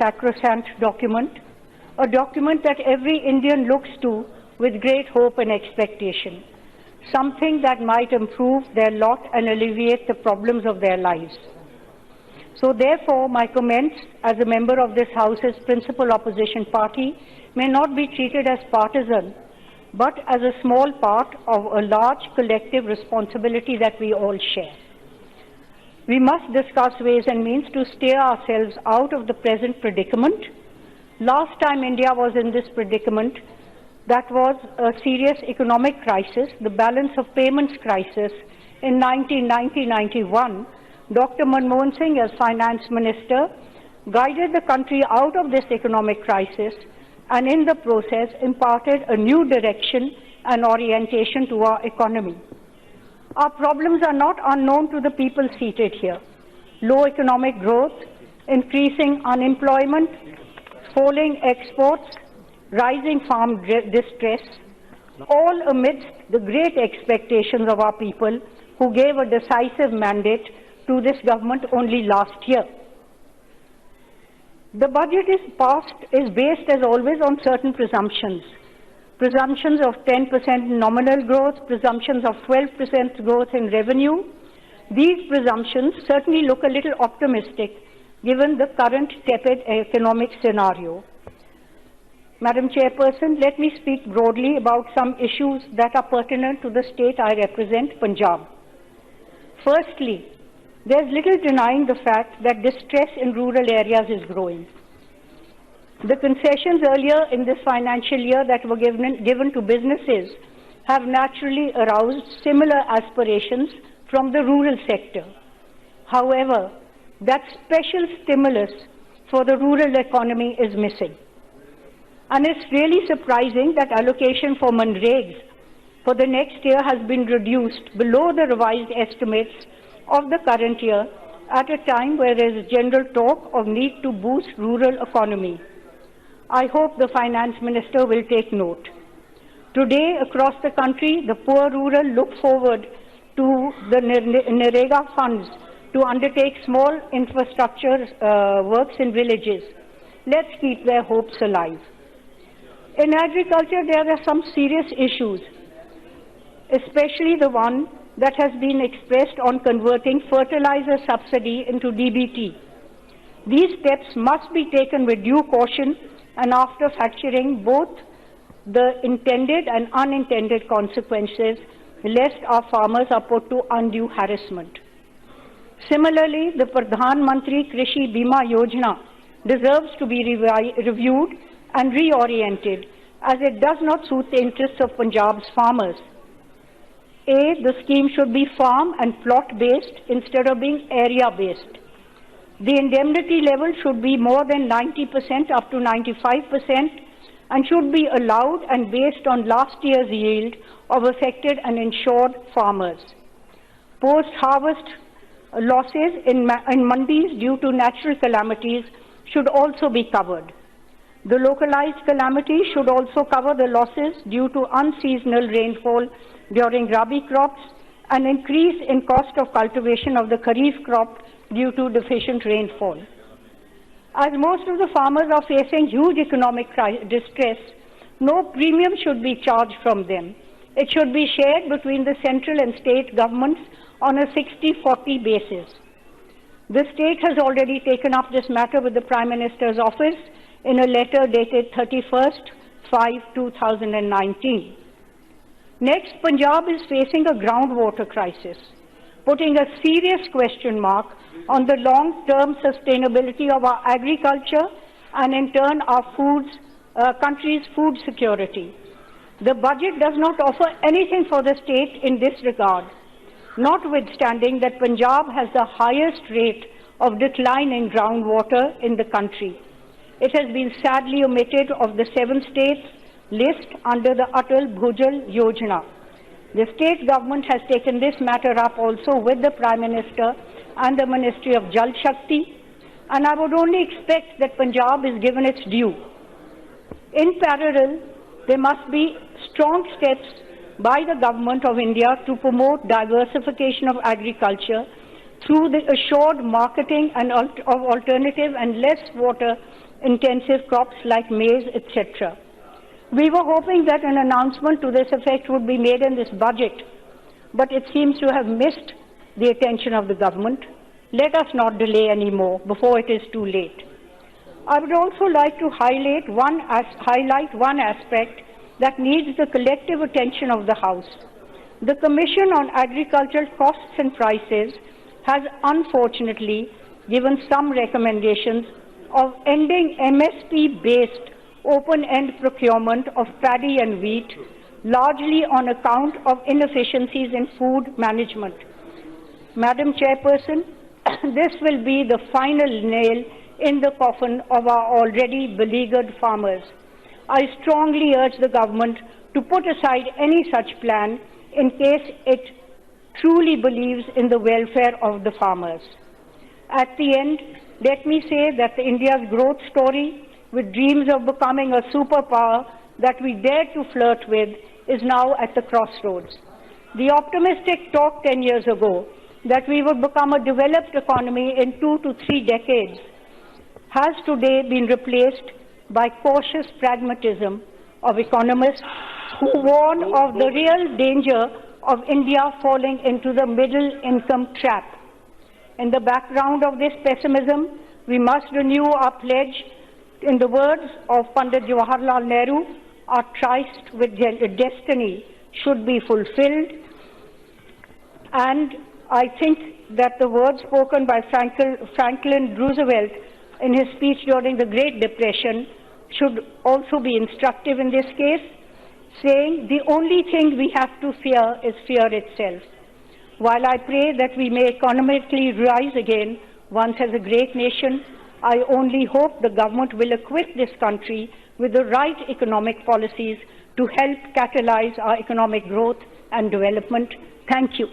sacrosanct document, a document that every Indian looks to with great hope and expectation, something that might improve their lot and alleviate the problems of their lives. So therefore, my comments as a member of this House's principal opposition party may not be treated as partisan, but as a small part of a large collective responsibility that we all share. We must discuss ways and means to steer ourselves out of the present predicament. Last time India was in this predicament, that was a serious economic crisis, the balance of payments crisis in 1990-91. Dr. Manmohan Singh, as finance minister, guided the country out of this economic crisis and in the process imparted a new direction and orientation to our economy. Our problems are not unknown to the people seated here. Low economic growth, increasing unemployment, falling exports, rising farm distress, all amidst the great expectations of our people who gave a decisive mandate to this government only last year. The budget is based as always on certain presumptions. Presumptions of 10% nominal growth, presumptions of 12% growth in revenue. These presumptions certainly look a little optimistic given the current tepid economic scenario. Madam Chairperson, let me speak broadly about some issues that are pertinent to the state I represent, Punjab. Firstly, there is little denying the fact that distress in rural areas is growing. The concessions earlier in this financial year that were given to businesses have naturally aroused similar aspirations from the rural sector. However, that special stimulus for the rural economy is missing. And it's really surprising that allocation for Manregs for the next year has been reduced below the revised estimates of the current year at a time where there is general talk of need to boost rural economy. I hope the Finance Minister will take note. Today, across the country, the poor rural look forward to the NREGA funds to undertake small infrastructure works in villages. Let's keep their hopes alive. In agriculture, there are some serious issues, especially the one that has been expressed on converting fertilizer subsidy into DBT. These steps must be taken with due caution and after factoring both the intended and unintended consequences, lest our farmers are put to undue harassment. Similarly, the Pradhan Mantri Krishi Bima Yojana deserves to be reviewed and reoriented as it does not suit the interests of Punjab's farmers. The scheme should be farm and plot based instead of being area based. The indemnity level should be more than 90% up to 95% and should be allowed and based on last year's yield of affected and insured farmers. Post-harvest losses in mandis due to natural calamities should also be covered. The localized calamities should also cover the losses due to unseasonal rainfall during Rabi crops and increase in cost of cultivation of the Kharif crop due to deficient rainfall. As most of the farmers are facing huge economic distress, no premium should be charged from them. It should be shared between the central and state governments on a 60-40 basis. The state has already taken up this matter with the Prime Minister's office in a letter dated 31/5/2019. Next, Punjab is facing a groundwater crisis, putting a serious question mark on the long-term sustainability of our agriculture and in turn our country's food security. The budget does not offer anything for the state in this regard, notwithstanding that Punjab has the highest rate of decline in groundwater in the country. It has been sadly omitted of the 7 states list under the Atal Bhujal Yojana. The state government has taken this matter up also with the Prime Minister and the Ministry of Jal Shakti, and I would only expect that Punjab is given its due. In parallel, there must be strong steps by the Government of India to promote diversification of agriculture through the assured marketing and of alternative and less water intensive crops like maize, etc. We were hoping that an announcement to this effect would be made in this budget, but it seems to have missed the attention of the government. Let us not delay anymore before it is too late. I would also like to highlight one aspect that needs the collective attention of the House. The Commission on Agricultural Costs and Prices has unfortunately given some recommendations of ending MSP-based open-end procurement of paddy and wheat, largely on account of inefficiencies in food management. Madam Chairperson, this will be the final nail in the coffin of our already beleaguered farmers. I strongly urge the government to put aside any such plan in case it truly believes in the welfare of the farmers. At the end, let me say that India's growth story, with dreams of becoming a superpower that we dare to flirt with, is now at the crossroads. The optimistic talk 10 years ago that we would become a developed economy in 2 to 3 decades has today been replaced by cautious pragmatism of economists who warn of the real danger of India falling into the middle income trap. In the background of this pessimism, we must renew our pledge. In the words of Pandit Jawaharlal Nehru, our tryst with destiny should be fulfilled. And I think that the words spoken by Franklin Roosevelt in his speech during the Great Depression should also be instructive in this case, saying the only thing we have to fear is fear itself. While I pray that we may economically rise again once as a great nation, I only hope the government will equip this country with the right economic policies to help catalyze our economic growth and development. Thank you.